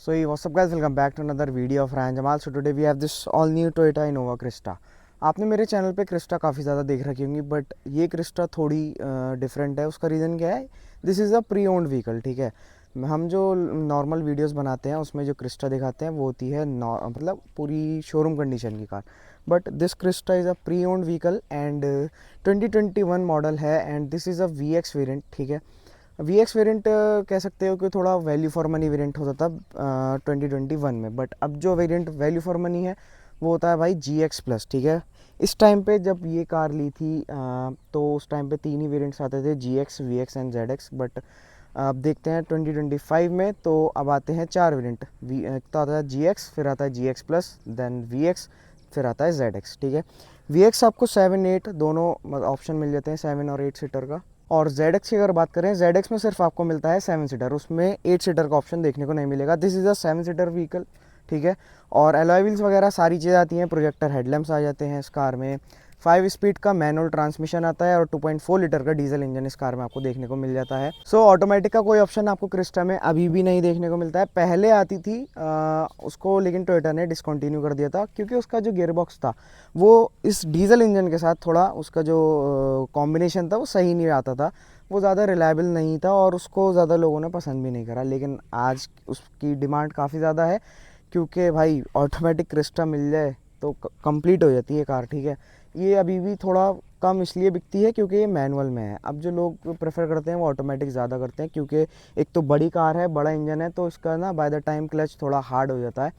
So hey, what's up guys, welcome back to another video of Ryan Jamal. So today we have this all new Toyota Innova Crista. आपने मेरे channel पे Crysta काफ़ी ज़्यादा देख रखी होंगी, but ये क्रिस्टा थोड़ी डिफरेंट है। उसका रीज़न क्या है, this is a pre owned vehicle. ठीक है, हम जो नॉर्मल वीडियोस बनाते हैं उसमें जो क्रिस्टा दिखाते हैं वो होती है मतलब पूरी शोरूम कंडीशन की car, but this Crysta is a pre owned vehicle and 2021 model है and this is a V X variant. ठीक है, वी एक्स वेरियंट कह सकते हो कि थोड़ा वैल्यू फॉर मनी वेरियंट होता था 2021 में, बट अब जो वेरियंट वैल्यू फॉर मनी है वो होता है भाई जी एक्स प्लस। ठीक है, इस टाइम पे जब ये कार ली थी तो उस टाइम पे 3 ही वेरियंट्स आते थे, G X, V X and Z X. But अब देखते हैं 2025 में तो अब आते हैं 4 वेरियंट। एक तो आता है जी एक्स, फिर आता है G X plus, then V X, फिर आता है जेड एक्स। ठीक है, वी एक्स आपको 7-8 दोनों ऑप्शन मिल जाते हैं, 7 और 8 सीटर का। और जेड की अगर बात करें, जेड में सिर्फ आपको मिलता है 7 सीटर, उसमें 8 सीटर का ऑप्शन देखने को नहीं मिलेगा। This is a 7 seater vehicle. ठीक है, और अलॉय व्हील्स वगैरह सारी चीज़ें आती हैं, प्रोजेक्टर हेडलैम्प्स आ जाते हैं इस कार में। 5 स्पीड का मैनुअल ट्रांसमिशन आता है और 2.4 लीटर का डीजल इंजन इस कार में आपको देखने को मिल जाता है। सो ऑटोमेटिक का कोई ऑप्शन आपको क्रिस्टा में अभी भी नहीं देखने को मिलता है। पहले आती थी उसको, लेकिन टोयोटा ने डिसकंटिन्यू कर दिया था क्योंकि उसका जो गियर बॉक्स था वो इस डीजल इंजन के साथ थोड़ा उसका जो कॉम्बिनेशन था वो सही नहीं आता था, वो ज़्यादा रिलायबल नहीं था और उसको ज़्यादा लोगों ने पसंद भी नहीं करा। लेकिन आज उसकी डिमांड काफ़ी ज़्यादा है क्योंकि भाई ऑटोमेटिक क्रिस्टा मिल जाए तो कंप्लीट हो जाती है कार। ठीक है, ये अभी भी थोड़ा कम इसलिए बिकती है क्योंकि ये मैनुअल में है। अब जो लोग प्रेफर करते हैं वो ऑटोमेटिक ज़्यादा करते हैं क्योंकि एक तो बड़ी कार है, बड़ा इंजन है, तो इसका ना बाय द टाइम क्लच थोड़ा हार्ड हो जाता है।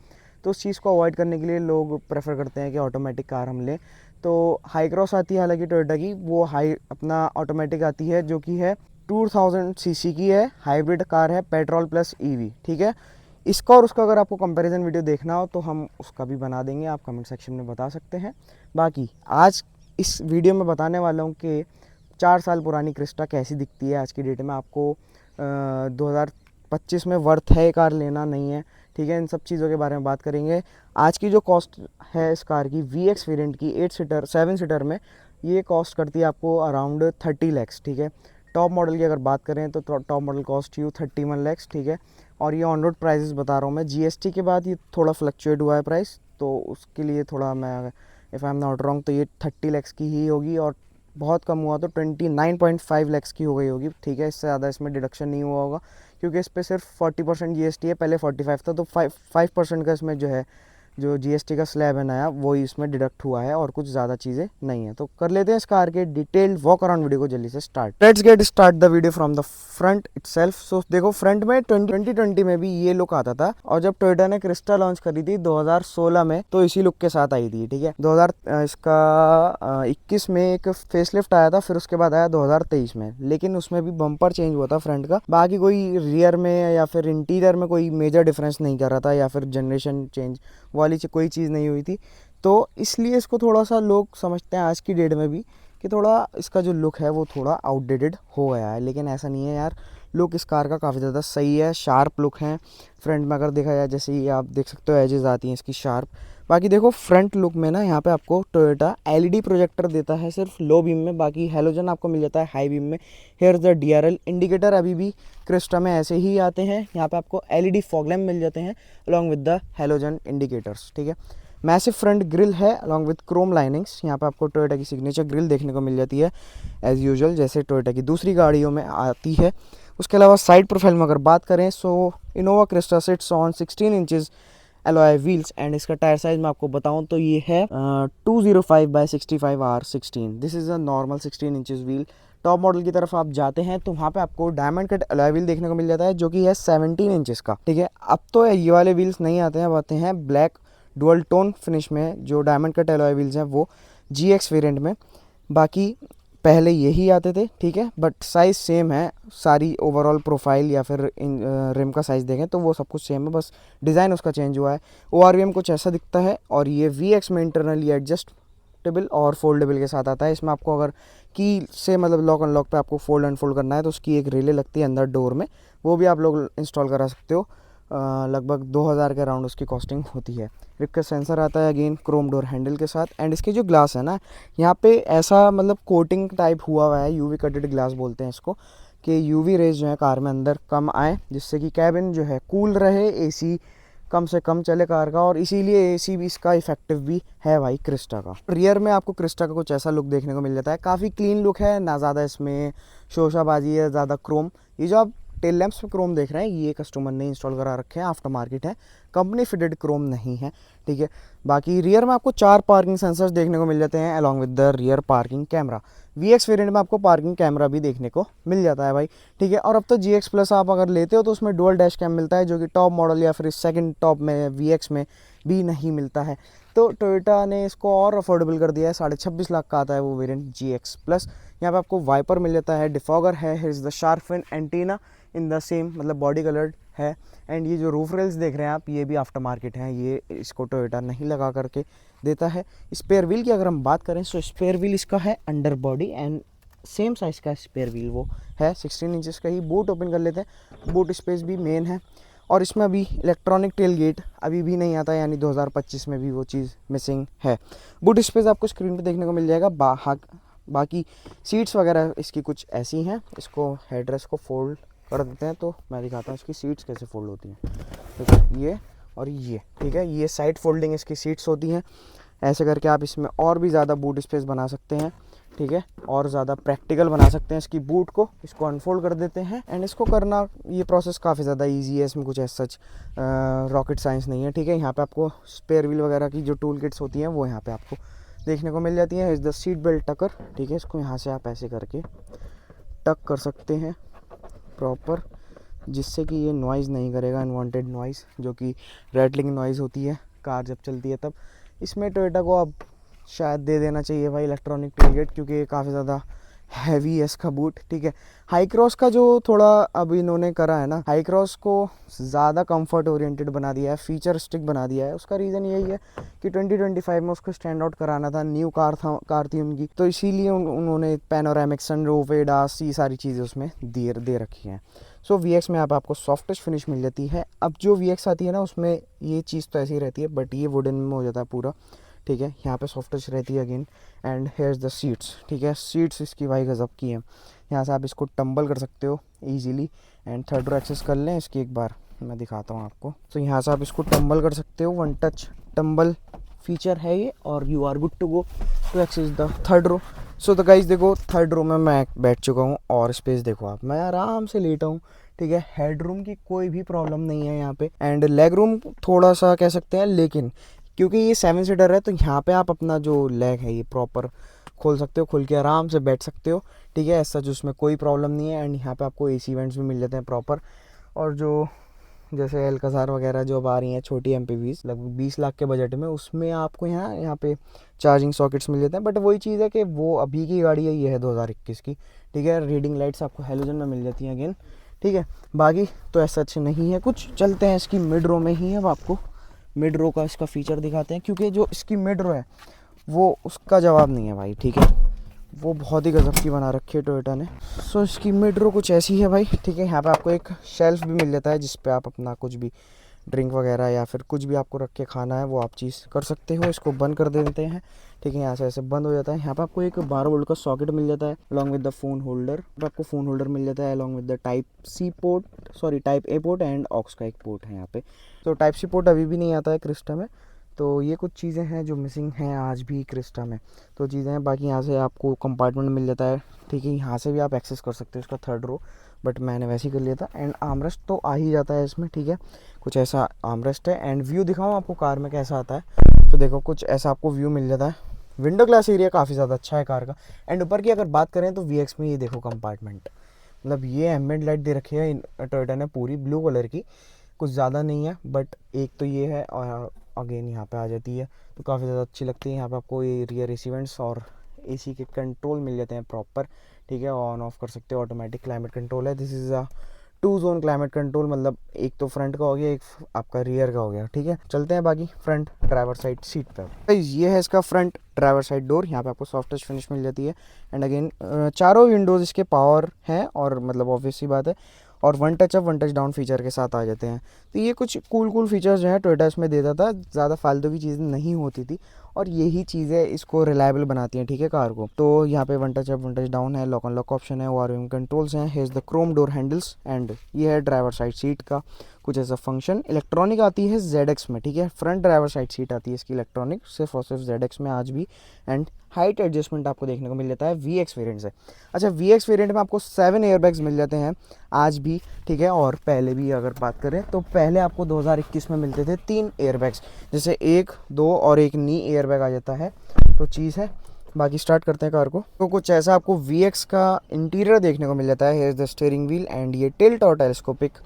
तो उस चीज़ को अवॉइड करने के लिए लोग प्रेफर करते हैं कि ऑटोमेटिक कार हम लें। तो हाई क्रॉस आती है हालांकि टोयोटा की, वो हाई अपना ऑटोमेटिक आती है जो कि है 2000 सीसी की है, हाइब्रिड कार है, पेट्रोल प्लस ईवी। ठीक है, इसका और उसका अगर आपको कंपैरिजन वीडियो देखना हो तो हम उसका भी बना देंगे, आप कमेंट सेक्शन में बता सकते हैं। बाकी आज इस वीडियो में बताने वाला हूँ कि 4 साल पुरानी क्रिस्टा कैसी दिखती है आज की डेट में। आपको 2025 में वर्थ है कार लेना, नहीं है? ठीक है, इन सब चीज़ों के बारे में बात करेंगे। आज की जो कॉस्ट है इस कार की, वी एक्स वेरियंट की 8 सीटर 7 सीटर में, ये कॉस्ट करती है आपको अराउंड 30 लैक्स। ठीक है, टॉप मॉडल की अगर बात करें तो top model cost you 31 lakhs. ठीक है, और ये ऑन रोड प्राइजेस बता रहा हूँ मैं, जीएसटी के बाद ये थोड़ा फ्लक्चुएट हुआ है प्राइस, तो उसके लिए थोड़ा मैं if I am not wrong तो ये 30 लैक्स की ही होगी, और बहुत कम हुआ तो 29.5 लैक्स की हो गई होगी। ठीक है, इससे ज़्यादा इसमें डिडक्शन नहीं हुआ होगा क्योंकि इस पर सिर्फ 40% जीएसटी है, पहले 45 था, तो 5% का इसमें जो है जो जीएसटी का स्लैब है नया, वो इसमें डिडक्ट हुआ है और कुछ ज़्यादा चीज़ें नहीं है। तो कर लेते हैं इस कार के डिटेल्ड वॉक अराउंड वीडियो को जल्दी से start. Let's get start the video from the front itself. So देखो, फ्रंट में 2020 में भी ये लुक आता था, और जब टोयोटा ने क्रिस्टा लॉन्च करी थी 2016 में तो इसी लुक के साथ आई थी। ठीक है, 2021 में एक फेसलिफ्ट आया था, फिर उसके बाद आया 2023 में, लेकिन उसमें भी बम्पर चेंज हुआ था फ्रंट का। बाकी कोई रियर में या फिर इंटीरियर में कोई मेजर डिफरेंस नहीं कर रहा था, या फिर जनरेशन चेंज वाली कोई चीज़ नहीं हुई थी। तो इसलिए इसको थोड़ा सा लोग समझते हैं आज की डेट में भी कि थोड़ा इसका जो लुक है वो थोड़ा आउटडेटेड हो गया है, लेकिन ऐसा नहीं है यार। लुक इस कार का काफ़ी ज़्यादा सही है, शार्प लुक है फ्रंट में। अगर देखा जाए, जैसे ये आप देख सकते हो एजेस आती हैं इसकी शार्प। बाकी देखो फ्रंट लुक में ना, यहाँ पे आपको टोयोटा एलईडी प्रोजेक्टर देता है सिर्फ लो बीम में, बाकी हेलोजन आपको मिल जाता है हाई बीम में। हेयर द डीआरएल इंडिकेटर अभी भी क्रिस्टा में ऐसे ही आते हैं। यहाँ पे आपको एलईडी फॉग लैम्प मिल जाते हैं along with the halogen indicators. ठीक है, मैसिव फ्रंट ग्रिल है अलॉन्ग विद क्रोम लाइनिंग्स। यहाँ पे आपको टोयोटा की सिग्नेचर ग्रिल देखने को मिल जाती है एज़ यूजुअल, जैसे टोयोटा की दूसरी गाड़ियों में आती है। उसके अलावा साइड प्रोफाइल में अगर बात करें, so Innova Crysta sits on 16 inches alloy wheels and इसका टायर साइज मैं आपको बताऊं तो ये है 205/65R16। This is a normal 16 inches wheel. Top model की तरफ आप जाते हैं तो वहाँ पे आपको डायमंड कट अलॉय व्हील देखने को मिल जाता है जो कि है 17 इंचेस का। ठीक है, अब तो ये वाले व्हील्स नहीं आते हैं, अब आते हैं ब्लैक डुअल टोन फिनिश में। जो डायमंड कट अलॉय व्हील्स हैं वो GX वेरिएंट में, बाकी पहले यही आते थे। ठीक है, बट साइज़ सेम है, सारी ओवरऑल प्रोफाइल या फिर रिम का साइज़ देखें तो वो सब कुछ सेम है, बस डिज़ाइन उसका चेंज हुआ है। ORVM कुछ ऐसा दिखता है, और ये VX में इंटरनली एडजस्टेबल और फोल्डेबल के साथ आता है। इसमें आपको अगर की से मतलब लॉक अनलॉक पे आपको फोल्ड अनफोल्ड करना है तो उसकी एक रिले लगती है अंदर डोर में, वो भी आप लोग इंस्टॉल करा सकते हो। लगभग 2000 के अराउंड उसकी कॉस्टिंग होती है। रिप का सेंसर आता है अगेन क्रोम डोर हैंडल के साथ, एंड इसके जो ग्लास है ना, यहाँ पे ऐसा मतलब कोटिंग टाइप हुआ हुआ है, यूवी कटेड ग्लास बोलते हैं इसको, कि यूवी रेज जो है कार में अंदर कम आए, जिससे कि कैबिन जो है कूल रहे, एसी कम से कम चले कार का, और इसीलिए एसी भी इसका इफेक्टिव भी है भाई क्रिस्टा का। रियर में आपको क्रिस्टा का कुछ ऐसा लुक देखने को मिल जाता है, काफ़ी क्लीन लुक है, ना ज़्यादा इसमें शोशाबाजी है, ज़्यादा क्रोम। ये जो आप टेल लैंप्स में क्रोम देख रहे हैं, ये कस्टमर ने इंस्टॉल करा रखे हैं, आफ्टर मार्केट है, कंपनी फिटेड क्रोम नहीं है, ठीक है। बाकी रियर में आपको 4 पार्किंग सेंसर्स देखने को मिल जाते हैं along with the rear parking camera. VX variant में आपको पार्किंग कैमरा भी देखने को मिल जाता है भाई, ठीक है। और अब तो GX प्लस आप अगर लेते हो तो उसमें डुअल डैश कैम मिलता है, जो कि टॉप मॉडल या फिर सेकंड टॉप में VX में भी नहीं मिलता है। तो टोयोटा ने इसको और अफोर्डेबल कर दिया है, 26.5 लाख का आता है वो वेरिएंट GX प्लस। यहाँ पे आपको वाइपर मिल जाता है, डिफॉगर है, here is the shark fin antenna in the same, मतलब बॉडी कलर्ड है। एंड ये जो रूफ रेल्स देख रहे हैं आप, ये भी आफ्टर मार्केट हैं, ये इसको टोयोटा नहीं लगा करके देता है। स्पेयर व्हील की अगर हम बात करें तो स्पेयर व्हील इसका है under body, and same size का स्पेयर व्हील वो है, 16 इंचेस का ही। बूट ओपन कर लेते हैं, बूट स्पेस भी मेन है। और इसमें अभी इलेक्ट्रॉनिक टेल गेट अभी भी नहीं आता, यानी 2025 में भी वो चीज़ मिसिंग है। बूट स्पेस आपको स्क्रीन पे देखने को मिल जाएगा। बाकी सीट्स वगैरह इसकी कुछ ऐसी हैं। इसको हेडरेस्ट को फोल्ड कर देते हैं तो मैं दिखाता हूँ इसकी सीट्स कैसे फोल्ड होती हैं, ठीक है। ये और ये, ठीक है, ये साइड फोल्डिंग इसकी सीट्स होती हैं। ऐसे करके आप इसमें और भी ज़्यादा बूट स्पेस बना सकते हैं, ठीक है, और ज़्यादा प्रैक्टिकल बना सकते हैं इसकी बूट को। इसको अनफोल्ड कर देते हैं, एंड इसको करना, ये प्रोसेस काफ़ी ज़्यादा इजी है, इसमें कुछ ऐसा सच रॉकेट साइंस नहीं है, ठीक है। यहाँ पे आपको स्पेयर व्हील वगैरह की जो टूल किट्स होती हैं वो यहाँ पे आपको देखने को मिल जाती है। इज़ द सीट बेल्ट टकर, ठीक है, इसको यहाँ से आप ऐसे करके टक कर सकते हैं प्रॉपर, जिससे कि ये नॉइज़ नहीं करेगा, अनवांटेड नॉइज़, जो कि रैटलिंग नॉइज़ होती है कार जब चलती है तब। इसमें टोयोटा को अब शायद दे देना चाहिए भाई इलेक्ट्रॉनिक टेल गेट, क्योंकि ये काफ़ी ज़्यादा हैवी है इसका बूट, ठीक है। हाई क्रॉस का जो थोड़ा अब इन्होंने करा है ना, हाई क्रॉस को ज़्यादा कंफर्ट ओरिएंटेड बना दिया है, फीचर स्टिक बना दिया है। उसका रीज़न यही है कि 2025 में उसको स्टैंड आउट कराना था, न्यू कार थी उनकी, तो इसीलिए उन्होंने पैनोरामिक सनरूफ, एडास, ये सारी चीज़ें उसमें दे रखी हैं। सो VX में आपको सॉफ्ट टच फिनिश मिल जाती है। अब जो VX आती है ना, उसमें ये चीज़ तो ऐसी ही रहती है, बट ये वुडन में हो जाता है पूरा, ठीक है। यहाँ पे सॉफ्ट टच रहती है again. And here is the seats, ठीक है, सीट्स इसकी भाई गज़ब की हैं। यहाँ से आप इसको टम्बल कर सकते हो easily, and third row access कर लें इसकी, एक बार मैं दिखाता हूँ आपको। तो यहाँ से आप इसको टम्बल कर सकते हो, वन टच टम्बल फीचर है ये, और you are good to go to access the third row. So तो गाइस देखो, थर्ड रो में मैं बैठ चुका हूँ, और स्पेस देखो आप, मैं आराम से लेटा हूँ, ठीक है। हेड रूम की कोई भी प्रॉब्लम नहीं है यहाँ पे, एंड लेग रूम थोड़ा सा कह सकते हैं, लेकिन क्योंकि ये 7 सीटर है तो यहाँ पे आप अपना जो लेग है ये प्रॉपर खोल सकते हो, खुल के आराम से बैठ सकते हो, ठीक है। ऐसा जो उसमें कोई प्रॉब्लम नहीं है। एंड यहाँ पे आपको AC वेंट्स भी मिल जाते हैं प्रॉपर, और जो जैसे एल्काजार वगैरह जो अब आ रही हैं छोटी MPVs लगभग 20 लाख के बजट में, उसमें आपको यहाँ पे चार्जिंग सॉकेट्स मिल जाते हैं। बट वही चीज़ है कि वो अभी की गाड़ी है, ये है 2021 की, ठीक है। रीडिंग लाइट्स आपको हेलोजन में मिल जाती हैं अगेन, ठीक है। बाकी तो ऐसा अच्छे नहीं है कुछ। चलते हैं इसकी मिड रो में ही, अब आपको मिड रो का इसका फ़ीचर दिखाते हैं, क्योंकि जो इसकी मिड रो है वो उसका जवाब नहीं है भाई, ठीक है। वो बहुत ही गज़ब की बना रखी है टोयोटा ने। सो इसकी मिड रो कुछ ऐसी है भाई, ठीक है। यहाँ पे आपको एक शेल्फ भी मिल जाता है, जिस पे आप अपना कुछ भी ड्रिंक वगैरह या फिर कुछ भी आपको रख के खाना है वो आप चीज़ कर सकते हो। इसको बंद कर देते हैं, ठीक है, यहाँ से ऐसे बंद हो जाता है। यहाँ पे आपको एक 12 वोल्ट का सॉकेट मिल जाता है along with the phone holder. आपको फ़ोन होल्डर मिल जाता है along with the type A port and aux का एक पोर्ट है यहाँ पे। तो टाइप सी पोर्ट अभी भी नहीं आता है क्रिस्टा में। तो ये कुछ चीज़ें हैं जो मिसिंग हैं आज भी क्रिस्टा में, तो चीज़ें हैं। बाकी यहाँ से आपको कंपार्टमेंट मिल जाता है, ठीक है। यहाँ से भी आप एक्सेस कर सकते हो इसका थर्ड रो, बट मैंने वैसे ही कर लिया था। एंड आर्मरेस्ट तो आ ही जाता है इसमें, ठीक है, कुछ ऐसा आर्मरेस्ट है। एंड व्यू दिखाऊँ आपको कार में कैसा आता है, तो देखो कुछ ऐसा आपको व्यू मिल जाता है। विंडो ग्लास एरिया काफ़ी ज़्यादा अच्छा है कार का। एंड ऊपर की अगर बात करें तो VX में ये देखो कंपार्टमेंट, मतलब ये एम्बिएंट लाइट दे रखी है टोयोटा ने पूरी ब्लू कलर की, कुछ ज़्यादा नहीं है, बट एक तो ये है, और अगेन यहाँ पे आ जाती है तो काफ़ी ज़्यादा अच्छी लगती है। यहाँ पे आपको ये रियर AC वेंट्स और AC के कंट्रोल मिल जाते हैं प्रॉपर, ठीक है। ऑन ऑफ कर सकते हो, ऑटोमेटिक क्लाइमेट कंट्रोल है। This is a 2 zone climate control, मतलब एक तो फ्रंट का हो गया, एक आपका रियर का हो गया, ठीक है। चलते हैं बाकी फ्रंट ड्राइवर साइड सीट पर। ये है इसका फ्रंट ड्राइवर साइड डोर, यहाँ पे आपको सॉफ्ट टच फिनिश मिल जाती है। एंड अगेन चारों विंडोज़ इसके पावर हैं, और मतलब ऑब्वियस सी बात है, और one touch up one touch down feature के साथ आ जाते हैं। तो ये कुछ कूल फीचर्स जो है टोयोटा इसमें देता था, ज़्यादा फालतू की चीज़ें नहीं होती थी। और यही चीज़ें इसको रिलायबल बनाती हैं, ठीक है, कार को। तो यहाँ पे one touch up one touch down है, लॉक एंड लॉक ऑप्शन है, ओआरएम कंट्रोल्स हैं, hedge the Chrome door handles and ये है ड्राइवर साइड सीट का कुछ ऐसा फंक्शन। इलेक्ट्रॉनिक आती है ZX में, ठीक है, फ्रंट ड्राइवर साइड सीट आती है इसकी इलेक्ट्रॉनिक सिर्फ और सिर्फ ZX में आज भी। एंड हाइट एडजस्टमेंट आपको देखने को मिल जाता है VX वेरिएंट से। अच्छा, VX वेरिएंट में आपको 7 एयरबैग्स मिल जाते हैं आज भी, ठीक है, और पहले भी अगर बात करें तो पहले आपको 2021 में मिलते थे 3 एयरबैग्स, जैसे 1, 2 और एक नी एयरबैग आ जाता है, तो चीज़ है। बाकी स्टार्ट करते हैं कार को। तो कुछ ऐसा आपको VX का इंटीरियर देखने को मिल जाता है। Here is the steering wheel and ये टिल्ट और टेलीस्कोपिक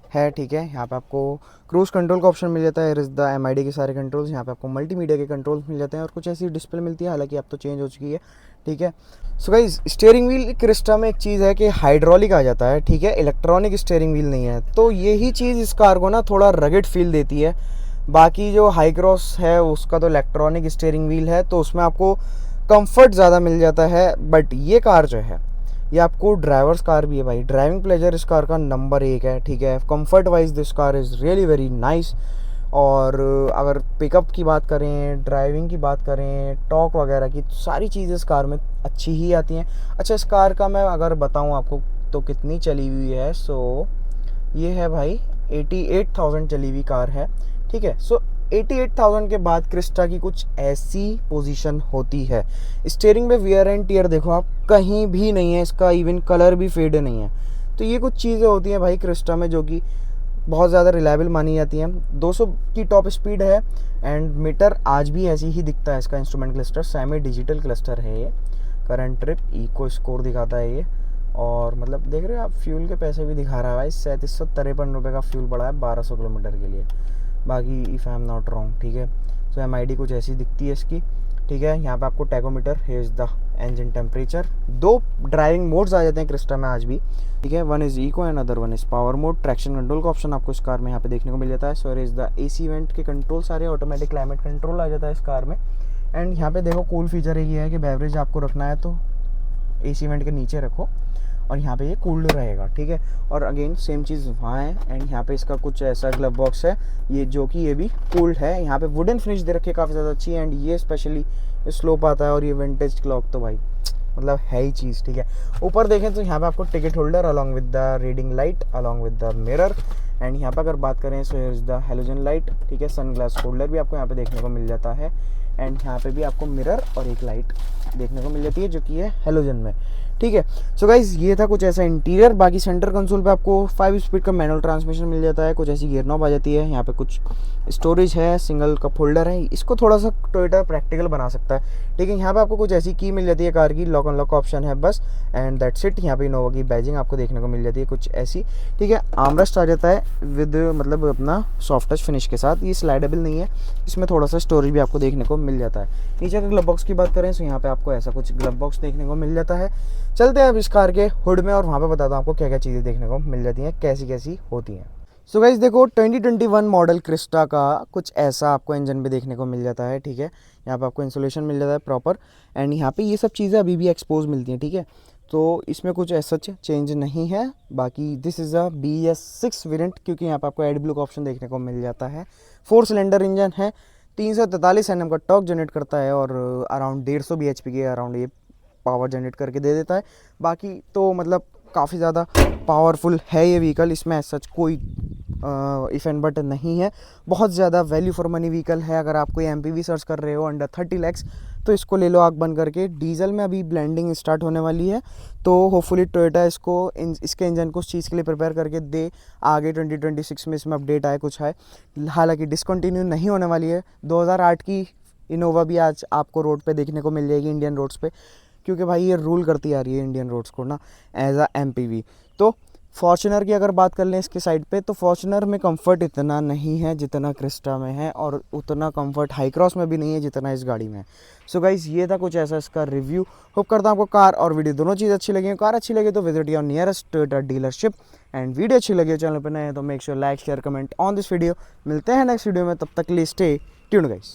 है, ठीक है। यहाँ पे आपको क्रूज कंट्रोल का ऑप्शन मिल जाता है, इज द MID के सारे कंट्रोल्स। यहाँ पे आपको मल्टीमीडिया के कंट्रोल्स मिल जाते हैं और कुछ ऐसी डिस्प्ले मिलती है, हालांकि अब तो चेंज हो चुकी है, ठीक है। So guys, steering wheel Crysta में एक चीज़ है कि हाइड्रोलिक आ जाता है, ठीक है, इलेक्ट्रॉनिक स्टीयरिंग व्हील नहीं है। तो यही चीज़ इस कार को ना थोड़ा रगड फील देती है। बाकी जो हाई क्रॉस है उसका तो इलेक्ट्रॉनिक स्टीयरिंग व्हील है, तो उसमें आपको कंफर्ट ज़्यादा मिल जाता है। बट ये कार जो है ये आपको ड्राइवर्स कार भी है भाई, ड्राइविंग प्लेजर इस कार का नंबर 1 है, ठीक है। Comfort wise this car is really very nice. और अगर पिकअप की बात करें, ड्राइविंग की बात करें, टॉक वगैरह की, तो सारी चीज़ें इस कार में अच्छी ही आती हैं। अच्छा, इस कार का मैं अगर बताऊं आपको तो कितनी चली हुई है, सो ये है भाई 88,000 चली हुई कार है, ठीक है। सो 88,000 के बाद क्रिस्टा की कुछ ऐसी पोजीशन होती है। स्टीयरिंग में वियर एंड टियर देखो आप, कहीं भी नहीं है इसका, इवन कलर भी फेड नहीं है। तो ये कुछ चीज़ें होती हैं भाई क्रिस्टा में जो कि बहुत ज़्यादा रिलायबल मानी जाती हैं। 200 की टॉप स्पीड है एंड मीटर आज भी ऐसे ही दिखता है इसका। Instrument cluster semi digital cluster है ये। करंट ट्रिप इको स्कोर दिखाता है ये, और मतलब देख रहे हो आप फ्यूल के पैसे भी दिखा रहा है भाई। 3753 रुपये का फ्यूल पड़ा है 1200 किलोमीटर के लिए, बाकी if I am not wrong, ठीक है। सो MID कुछ ऐसी दिखती है इसकी, ठीक है। यहाँ पे आपको tachometer, has the engine temperature. 2 driving modes आ जाते हैं क्रिस्टा में आज भी, ठीक है। One is eco and other one is power mode. Traction control का ऑप्शन आपको इस कार में यहाँ पे देखने को मिल जाता है। So is the AC went के कंट्रोल सारे, ऑटोमेटिक क्लाइमेट कंट्रोल आ जाता है इस कार में। एंड यहाँ पे देखो कूल फीचर ये है कि बेवरेज आपको रखना है तो AC वेंट के नीचे रखो और यहाँ पे ये कूल्ड रहेगा, ठीक है। और अगेन सेम चीज़ वहाँ है। एंड यहाँ पे इसका कुछ ऐसा ग्लव बॉक्स है ये, जो कि ये भी कूल्ड है। यहाँ पे वुडन फिनिश दे रखी है काफ़ी ज़्यादा अच्छी। एंड ये स्पेशली स्लोप आता है और ये विंटेज क्लॉक तो भाई मतलब है ही चीज़, ठीक है। ऊपर देखें तो यहाँ पे आपको ticket holder along with the reading light along with the mirror. And यहाँ पे अगर बात करें so here is the halogen light, ठीक है। सन ग्लास होल्डर भी आपको यहाँ पे देखने को मिल जाता है। एंड यहाँ पे भी आपको मिरर और एक लाइट देखने को मिल जाती है जो कि है हेलोजन में, ठीक है। सो गाइज, ये था कुछ ऐसा इंटीरियर। बाकी सेंटर कंसोल पे आपको 5 स्पीड का मैनुअल ट्रांसमिशन मिल जाता है, कुछ ऐसी गियर नॉब आ जाती है। यहाँ पे कुछ स्टोरेज है, सिंगल कप होल्डर है, इसको थोड़ा सा टोयोटा प्रैक्टिकल बना सकता है, ठीक है। यहाँ पे आपको कुछ ऐसी की मिल जाती है कार की, लॉक अनलॉक ऑप्शन है बस, एंड दैट्स इट। यहाँ पे इनोवा की बैजिंग आपको देखने को मिल जाती है कुछ ऐसी, ठीक है। आर्मरेस्ट आ जाता है विद मतलब अपना सॉफ्ट टच फिनिश के साथ। ये स्लाइडेबल नहीं है, इसमें थोड़ा सा स्टोरेज भी आपको देखने को मिल जाता है। नीचे का ग्लव बॉक्स की बात करें तो यहाँ पे आपको ऐसा कुछ ग्लव बॉक्स देखने को मिल जाता है। चलते हैं अब इस कार के हुड में और वहाँ पे बताता हूँ आपको क्या क्या चीज़ें देखने को मिल जाती हैं, कैसी कैसी होती हैं। सो गाइस देखो, 2021 मॉडल क्रिस्टा का कुछ ऐसा आपको इंजन पे देखने को मिल जाता है, ठीक है। यहाँ पे आपको इंसुलेशन मिल जाता है प्रॉपर। एंड यहाँ पे ये सब चीज़ें अभी भी एक्सपोज मिलती हैं, ठीक है। तो इसमें कुछ ऐसा चेंज नहीं है। बाकी this is a BS6 variant, क्योंकि यहाँ पे आपको एडब्लू का ऑप्शन देखने को मिल जाता है। 4 सिलेंडर इंजन है, 343 Nm का टॉर्क जनरेट करता है और अराउंड 150 bhp के अराउंड ये पावर जनरेट करके दे देता है। बाकी तो मतलब काफ़ी ज़्यादा पावरफुल है ये व्हीकल, इसमें सच कोई इफ़ एंड बट नहीं है। बहुत ज़्यादा वैल्यू फॉर मनी व्हीकल है। अगर आप कोई MPV सर्च कर रहे हो अंडर 30 lakhs तो इसको ले लो आँख बंद करके। डीजल में अभी ब्लेंडिंग स्टार्ट होने वाली है, तो होपफुली टोयोटा इसके इंजन को उस चीज़ के लिए प्रिपेयर करके दे, आगे 2026 में इसमें अपडेट आए कुछ है। हालांकि डिसकंटिन्यू नहीं होने वाली है। 2008 की इनोवा भी आज आपको रोड पे देखने को मिल जाएगी, इंडियन रोड्स पे, क्योंकि भाई ये रूल करती आ रही है इंडियन रोड्स को ना एज अ MPV। तो फॉर्च्यूनर की अगर बात कर लें इसके साइड पे, तो फॉर्च्यूनर में कंफर्ट इतना नहीं है जितना क्रिस्टा में है, और उतना कंफर्ट हाई क्रॉस में भी नहीं है जितना इस गाड़ी में है। सो गाइज, ये था कुछ ऐसा इसका रिव्यू। होप करता हूँ आपको कार और वीडियो दोनों चीज़ अच्छी लगी। कार अच्छी लगी तो visit your nearest Toyota dealership. And video अच्छी लगी, चैनल पर नए हैं तो make sure like share comment on this video. मिलते हैं नेक्स्ट वीडियो में, तब तक के लिए स्टे ट्यून्ड गाइस।